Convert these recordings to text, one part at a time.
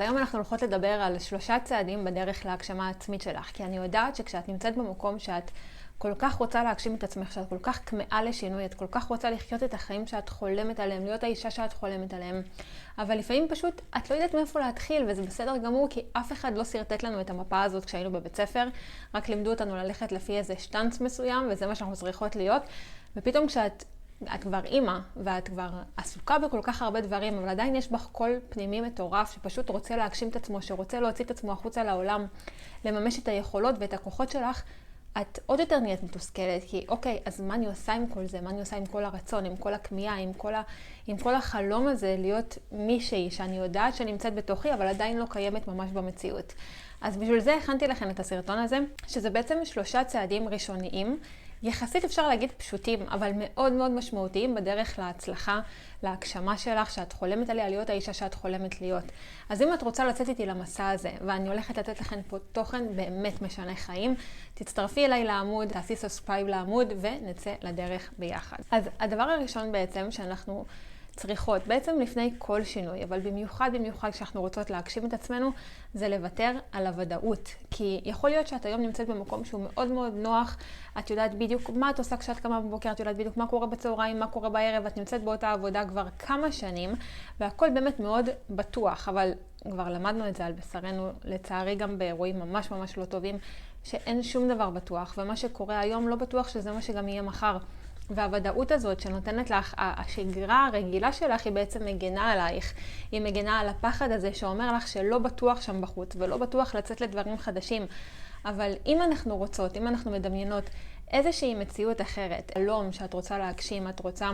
היום אנחנו הולכות לדבר על 3 צעדים בדרך להגשמה העצמית שלך, כי אני יודעת שכשאת נמצאת במקום שאת כל כך רוצה להגשים את עצמך, שאת כל כך כמאה לשינוי, את כל כך רוצה לחיות את החיים שאת חולמת עליהם, להיות האישה שאת חולמת עליהם, אבל לפעמים פשוט את לא יודעת מאיפה להתחיל, וזה בסדר גמור, כי אף אחד לא סרטט לנו את המפה הזאת כשהיינו בבית ספר, רק לימדו אותנו ללכת לפי איזה שטנץ מסוים, וזה מה שאנחנו צריכות להיות, ופתאום כשאת כבר אימא, ואת כבר עסוקה בכל כך הרבה דברים, אבל עדיין יש בך קול פנימי מטורף, שפשוט רוצה להגשים את עצמו, שרוצה להוציא את עצמו החוצה לעולם, לממש את היכולות ואת הכוחות שלך, את עוד יותר נהיית מתוסכלת, כי אוקיי, אז מה אני עושה עם כל זה? מה אני עושה עם כל הרצון, עם כל הכמיהה, עם כל החלום הזה, להיות מישהי שאני יודעת שנמצאת בתוכי, אבל עדיין לא קיימת ממש במציאות. אז בשביל זה הכנתי לכם את הסרטון הזה, שזה בעצם 3 צעדים ראשוניים, יחסית אפשר להגיד פשוטים, אבל מאוד מאוד משמעותיים בדרך להצלחה, להגשמה שלך, שאת חולמת עליה, להיות האישה שאת חולמת להיות. אז אם את רוצה לצאת איתי למסע הזה, ואני הולכת לתת לכם פה תוכן באמת משנה חיים, תצטרפי אליי לעמוד, תעשי סאבסקרייב לעמוד, ונצא לדרך ביחד. אז הדבר הראשון בעצם שאנחנו צריכות, בעצם לפני כל שינוי, אבל במיוחד כשאנחנו רוצות להגשים את עצמנו, זה לוותר על הוודאות. כי יכול להיות שאת היום נמצאת במקום שהוא מאוד מאוד נוח, את יודעת בדיוק מה את עושה כשאת קמה בבוקר, את יודעת בדיוק מה קורה בצהריים, מה קורה בערב, את נמצאת באותה עבודה כבר כמה שנים, והכל באמת מאוד בטוח, אבל כבר למדנו את זה על בשרנו, לצערי גם באירועים ממש ממש לא טובים, שאין שום דבר בטוח, ומה שקורה היום לא בטוח שזה מה שגם יהיה מחר. והוודאות הזאת שנותנת לך, השגרה הרגילה שלך היא בעצם מגנה עלייך. היא מגנה על הפחד הזה שאומר לך שלא בטוח שם בחוץ ולא בטוח לצאת לדברים חדשים. אבל אם אנחנו רוצות, אם אנחנו מדמיינות איזושהי מציאות אחרת, אלום שאת רוצה להגשים, את רוצה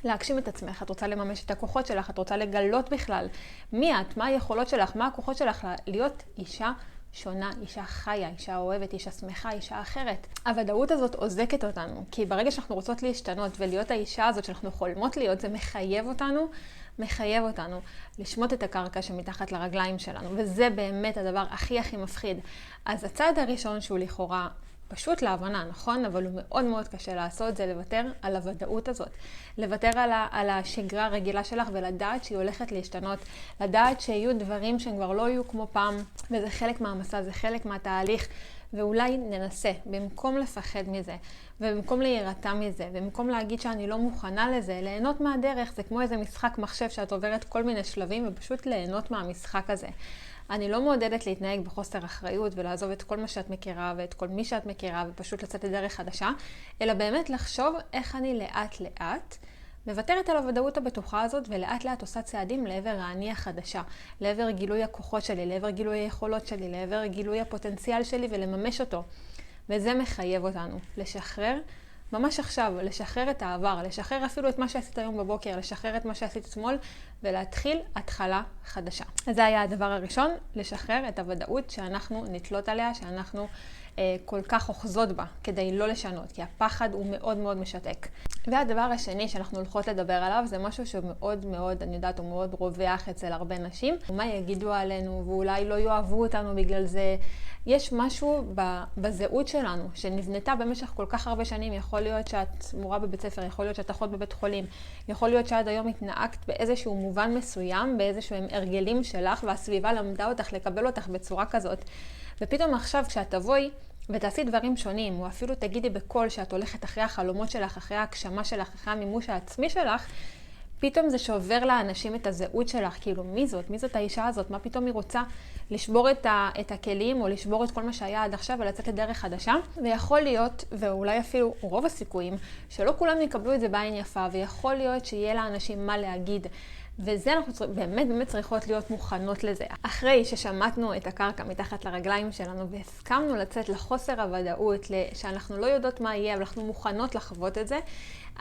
להגשים את עצמך, את רוצה לממש את הכוחות שלך, את רוצה לגלות בכלל מי את, מה היכולות שלך, מה הכוחות שלך להיות אישה שונה, אישה חיה, אישה אוהבת, אישה שמחה, אישה אחרת. הוודאות הזאת עוזקת אותנו, כי ברגע שאנחנו רוצות להשתנות ולהיות האישה הזאת שאנחנו חולמות להיות, זה מחייב אותנו לשמוט את הקרקע שמתחת לרגליים שלנו, וזה באמת הדבר הכי הכי מפחיד. אז הצעד הראשון שהוא לכאורה פשוט להבנה, נכון? אבל הוא מאוד מאוד קשה לעשות, זה לוותר על הוודאות הזאת. לוותר על השגרה הרגילה שלך ולדעת שהיא הולכת להשתנות. לדעת שיהיו דברים שהם כבר לא יהיו כמו פעם, וזה חלק מהמסע, זה חלק מהתהליך. ואולי ננסה, במקום לפחד מזה, ובמקום להירתע מזה, ובמקום להגיד שאני לא מוכנה לזה, ליהנות מהדרך. זה כמו איזה משחק מחשב שאת עוברת כל מיני שלבים, ופשוט ליהנות מהמשחק הזה. אני לא מעודדת להתנהג בחוסר אחריות ולעזוב את כל מה שאת מכירה ואת כל מי שאת מכירה ופשוט לצאת לדרך חדשה, אלא באמת לחשוב איך אני לאט לאט מוותרת על הוודאות הבטוחה הזאת ולאט לאט עושה צעדים לעבר האני החדשה, לעבר גילוי הכוחות שלי, לעבר גילוי היכולות שלי, לעבר גילוי הפוטנציאל שלי ולממש אותו. וזה מחייב אותנו לשחרר ממש עכשיו, לשחרר את העבר, לשחרר אפילו את מה שעשית היום בבוקר, לשחרר את מה שעשית אתמול, ולהתחיל התחלה חדשה. אז זה היה הדבר הראשון, לשחרר את הוודאות שאנחנו נתלות עליה, שאנחנו כל כך אוחזות בה, כדי לא לשנות, כי הפחד הוא מאוד מאוד משתק. והדבר השני שאנחנו הולכות לדבר עליו, זה משהו שמאוד מאוד, אני יודעת, הוא מאוד רווח אצל הרבה נשים. מה יגידו עלינו, ואולי לא יאהבו אותנו בגלל זה. יש משהו בזהות שלנו, שנבנתה במשך כל כך הרבה שנים. יכול להיות שאת מורה בבית ספר, יכול להיות שאת אחות בבית חולים, יכול להיות שעד היום התנהגת באיזשהו מובן מסוים, באיזשהם הרגלים שלך, והסביבה למדה אותך לקבל אותך בצורה כזאת. ופתאום עכשיו כשאת תבואי ותעשי דברים שונים, או אפילו תגידי בקול שאת הולכת אחרי החלומות שלך, אחרי ההגשמה שלך, אחרי המימוש העצמי שלך, פתאום זה שובר לאנשים את הזהות שלך, כאילו מי זאת? מי זאת האישה הזאת? מה פתאום היא רוצה לשבור את הכלים או לשבור את כל מה שהיה עד עכשיו ולצאת לדרך חדשה? ויכול להיות, ואולי אפילו רוב הסיכויים, שלא כולם יקבלו את זה בעין יפה, ויכול להיות שיהיה לאנשים מה להגיד. וזה אנחנו באמת צריכות להיות מוכנות לזה. אחרי ששמטנו את הקרקע מתחת לרגליים שלנו והסכמנו לצאת לחוסר הוודאות, שאנחנו לא יודעות מה יהיה, אבל אנחנו מוכנות לחוות את זה,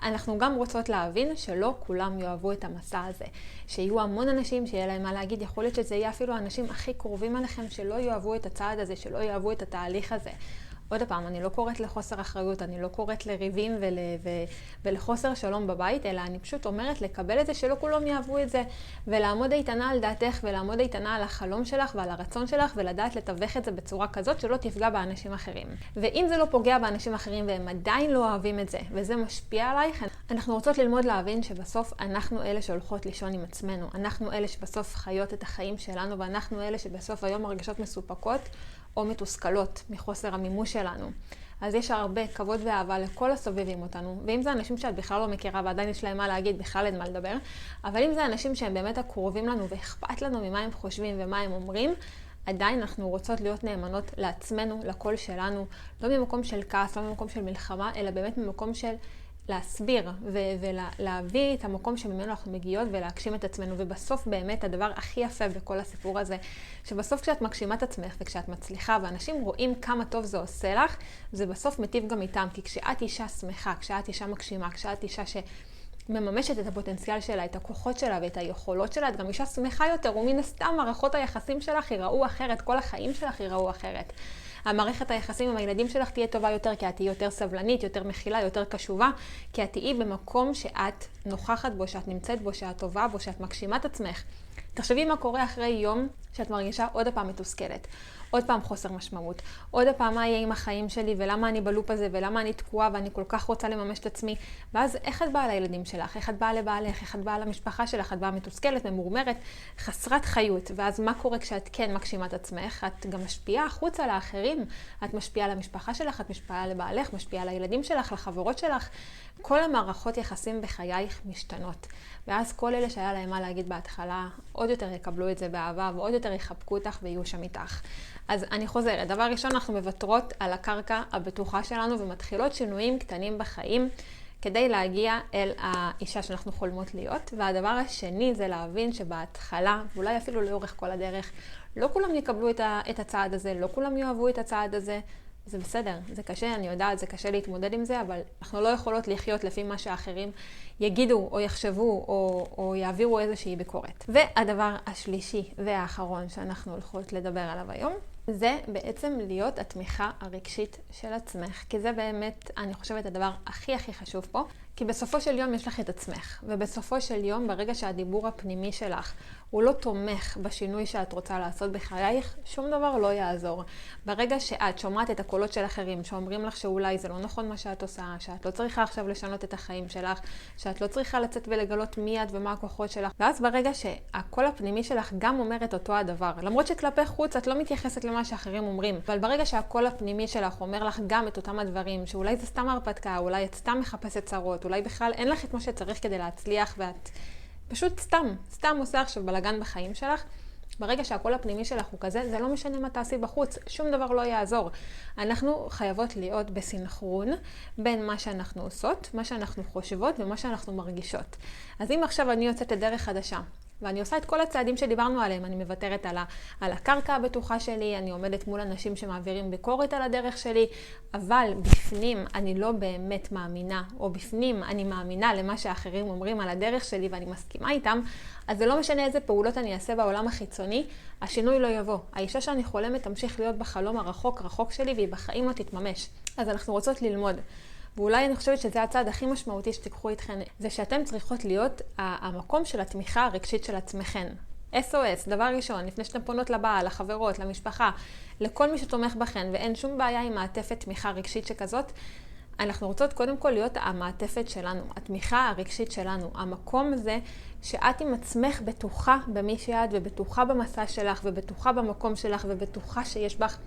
אנחנו גם רוצות להבין שלא כולם יאהבו את המסע הזה. שיהיו המון אנשים שיהיה להם מה להגיד, יכול להיות שזה יהיה אפילו האנשים הכי קרובים עליכם שלא יאהבו את הצעד הזה, שלא יאהבו את התהליך הזה. עוד פעם, אני לא קוראת לחוסר אחריות, אני לא קוראת לריבים ולחוסר שלום בבית, אלא אני פשוט אומרת לקבל את זה שלא כולם יאהבו את זה, ולעמוד איתנה על דעתך, ולעמוד איתנה על החלום שלך ועל הרצון שלך, ולדעת לתווך את זה בצורה כזאת שלא תפגע באנשים אחרים. ואם זה לא פוגע באנשים אחרים והם עדיין לא אוהבים את זה, וזה משפיע עלייך, אנחנו רוצות ללמוד להבין שבסוף אנחנו אלה שהולכות לישון עם עצמנו. אנחנו אלה שבסוף חיות את החיים שלנו, ואנחנו אלה שבסוף היום מרגישות מסופקות או מתוסכלות מחוסר המימוש שלנו. אז יש הרבה כבוד ואהבה לכל הסובבים אותנו, ואם זה אנשים שאת בכלל לא מכירה ועדיין יש להם מה להגיד, בכלל אין מה לדבר, אבל אם זה אנשים שהם באמת הקרובים לנו ואכפת לנו ממה הם חושבים ומה הם אומרים, עדיין אנחנו רוצות להיות נאמנות לעצמנו, לקול שלנו, לא ממקום של כעס, לא ממקום של מלחמה, אלא באמת ממקום של להסביר ולהביא את המקום שממנו אנחנו מגיעות ולהגשים את עצמנו. ובסוף באמת הדבר הכי יפה בכל הסיפור הזה, שבסוף כשאת מגשימה את עצמך וכשאת מצליחה ואנשים רואים כמה טוב זה עושה לך, זה בסוף מטיב גם איתם. כי כשאת אישה שמחה, כשאת אישה מגשימה, כשאת אישה מממשת את הפוטנציאל שלה, את הכוחות שלה ואת היכולות שלה, את גם אישה שמחה יותר, ומן הסתם מערכות היחסים שלך ייראו אחרת, כל החיים שלך ייראו אחרת. המערכת היחסים עם הילדים שלך תהיה טובה יותר, כי את תהיי יותר סבלנית, יותר מכילה, יותר קשובה, כי את תהיי במקום שאת נוכחת בו, שאת נמצאת בו, שאת טובה בו, שאת מגשימה את עצמך. תחשבי מה קורה אחרי יום שאת מרגישה עוד פעם מתוסכלת, עוד פעם חוסר משמעות, עוד פעם מה יהיה עם החיים שלי ולמה אני בלופ הזה ולמה אני תקועה ואני כל כך רוצה לממש את עצמי. ואז איך את באה לילדים שלך, איך את באה לבעלך, איך את באה למשפחה שלך, את באה מתוסכלת, ממורמרת, חסרת חיות. ואז מה קורה כשאת כן מגשימה את עצמך? את גם משפיעה החוצה לאחרים, את משפיעה למשפחה שלך, את משפיעה לבעלך, משפיעה לילדים שלך, לחברות שלך. כל המערכות יחסים בחייך משתנות. ואז כל אלה שהיה להם מה להגיד בהתחלה, עוד יותר יקבלו את זה באהבה, ועוד יותר יחבקו אותך ויהיו שם איתך. אז אני חוזרת. דבר ראשון, אנחנו מוותרות על הקרקע הבטוחה שלנו, ומתחילות שינויים קטנים בחיים, כדי להגיע אל האישה שאנחנו חולמות להיות. והדבר השני זה להבין שבהתחלה, ואולי אפילו לאורך כל הדרך, לא כולם יקבלו את הצעד הזה, לא כולם יאהבו את הצעד הזה. זה בסדר, זה קשה, אני יודעת, זה קשה להתמודד עם זה, אבל אנחנו לא יכולות לחיות לפי מה שאחרים יגידו או יחשבו או יעבירו איזושהי ביקורת. והדבר השלישי והאחרון שאנחנו הולכות לדבר עליו היום, זה בעצם להיות התמיכה הרגשית של עצמך. כי זה באמת, אני חושבת, הדבר הכי חשוב פה. כי בסופו של יום יש לך את עצמך. ובסופו של יום, ברגע שהדיבור הפנימי שלך הוא לא תומך בשינוי שאת רוצה לעשות בחייך, שום דבר לא יעזור. ברגע שאת שומעת את הקולות של אחרים, שאומרים לך שאולי זה לא נכון מה שאת עושה, שאת לא צריכה עכשיו לשנות את החיים שלך, שאת לא צריכה לצאת ולגלות מי את ומה הכוחות שלך. ואז ברגע שהקול הפנימי שלך גם אומר את אותו הדבר, למרות שכלפי חוץ את לא מתייחסת למה שאחרים אומרים, אבל ברגע שהקול הפנימי שלך אומר לך גם את אותם הדברים, שאולי זה סתם הרפתקה, אולי את סתם מחפשת צרות, אולי בכלל אין לך את מה שצריך כדי להצליח ואת פשוט סתם עושה עכשיו בלגן בחיים שלך. ברגע שהקול הפנימי שלך הוא כזה, זה לא משנה מה תעשי בחוץ, שום דבר לא יעזור. אנחנו חייבות להיות בסינכרון בין מה שאנחנו עושות, מה שאנחנו חושבות ומה שאנחנו מרגישות. אז אם עכשיו אני יוצאת לדרך חדשה, ואני עושה את כל הצעדים שדיברנו עליהם, אני מוותרת על הקרקע הבטוחה שלי, אני עומדת מול אנשים שמעבירים ביקורת על הדרך שלי, אבל בפנים אני לא באמת מאמינה, או בפנים אני מאמינה למה שאחרים אומרים על הדרך שלי ואני מסכימה איתם, אז זה לא משנה איזה פעולות אני אעשה בעולם החיצוני, השינוי לא יבוא. האישה שאני חולמת תמשיך להיות בחלום הרחוק שלי והיא בחיים לא תתממש. אז אנחנו רוצות ללמוד. ואולי אני חושבת שזה הצעד הכי משמעותי שתיקחו איתכן, זה שאתם צריכות להיות המקום של התמיכה הרגשית של עצמכן. SOS, דבר ראשון, לפני שאתם פונות לבעל, לחברות, למשפחה, לכל מי שתומך בכן, ואין שום בעיה עם מעטפת תמיכה רגשית שכזאת, אנחנו רוצות קודם כל להיות המעטפת שלנו, התמיכה הרגשית שלנו, המקום הזה שאת עם עצמך בטוחה במי שאת, ובטוחה במסע שלך, ובטוחה במקום שלך, ובטוחה שיש בך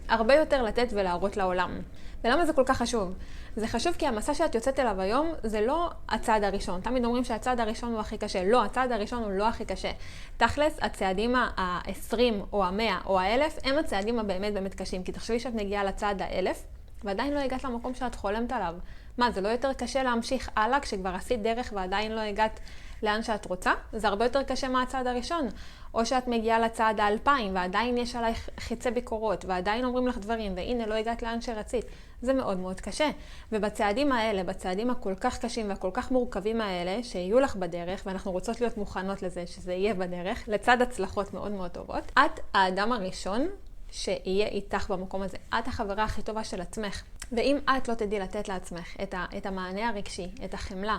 הרבה יותר לתת ולהראות לעולם. ולמה זה כל כך חשוב? זה חשוב כי המסע שאת יוצאת אליו היום זה לא הצעד הראשון. תמיד אומרים שהצעד הראשון הוא הכי קשה. לא, הצעד הראשון הוא לא הכי קשה. תכלס, הצעדים ה-20 או ה-100 או ה-1000 הם הצעדים הבאמת קשים. כי תחשבי שאת מגיעה לצעד ה-1000 ועדיין לא הגעת למקום שאת חולמת עליו. מה, זה לא יותר קשה להמשיך הלאה כשכבר עשית דרך ועדיין לא הגעת לאן שאת רוצה? זה הרבה יותר קשה מהצעד הראשון. או שאת מגיעה לצעד ה-2000 ועדיין יש עלייך חיצי ביקורות ועדיין אומרים לך דברים והנה לא הגעת לאן שרצית. זה מאוד קשה. ובצעדים האלה, בצעדים הכל כך קשים והכל כך מורכבים האלה שיהיו לך בדרך, ואנחנו רוצות להיות מוכנות לזה שזה יהיה בדרך, לצד הצלחות מאוד טובות, את האדם הראשון שיהיה איתך במקום הזה. את החברה הכי טובה של עצמך. ואם את לא תדעי לתת לעצמך את המענה הרגשי, את החמלה,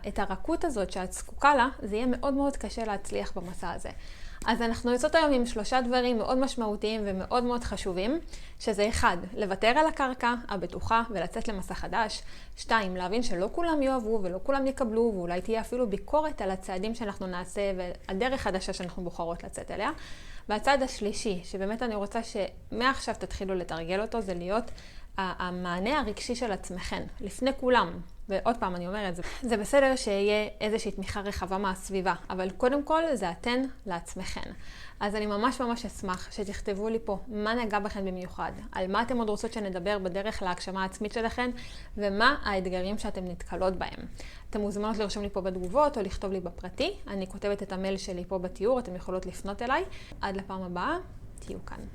את הרכות הזאת שאת זקוקה לה, זה יהיה מאוד קשה להצליח במסע הזה. אז אנחנו יוצאות היום עם 3 דברים מאוד משמעותיים ומאוד מאוד חשובים, שזה 1, לוותר על הקרקע הבטוחה ולצאת למסע חדש. 2, להבין שלא כולם יאהבו ולא כולם יקבלו, ואולי תהיה אפילו ביקורת על הצעדים שאנחנו נעשה והדרך חדשה שאנחנו בוחרות לצאת אליה. והצעד השלישי, שבאמת אני רוצה שמעכשיו תתחילו לתרגל אותו, זה להיות המענה הרגשי של עצמכם, לפני כולם. ועוד פעם אני אומרת, זה בסדר שיהיה איזושהי תמיכה רחבה מהסביבה, אבל קודם כל זה אתן לעצמכן. אז אני ממש אשמח שתכתבו לי פה מה נגע בכן במיוחד, על מה אתם עוד רוצות שנדבר בדרך להגשמה העצמית שלכן, ומה האתגרים שאתם נתקלות בהם. אתם מוזמנות לרשום לי פה בתגובות או לכתוב לי בפרטי, אני כותבת את המייל שלי פה בתיאור, אתם יכולות לפנות אליי. עד לפעם הבאה, תהיו כאן.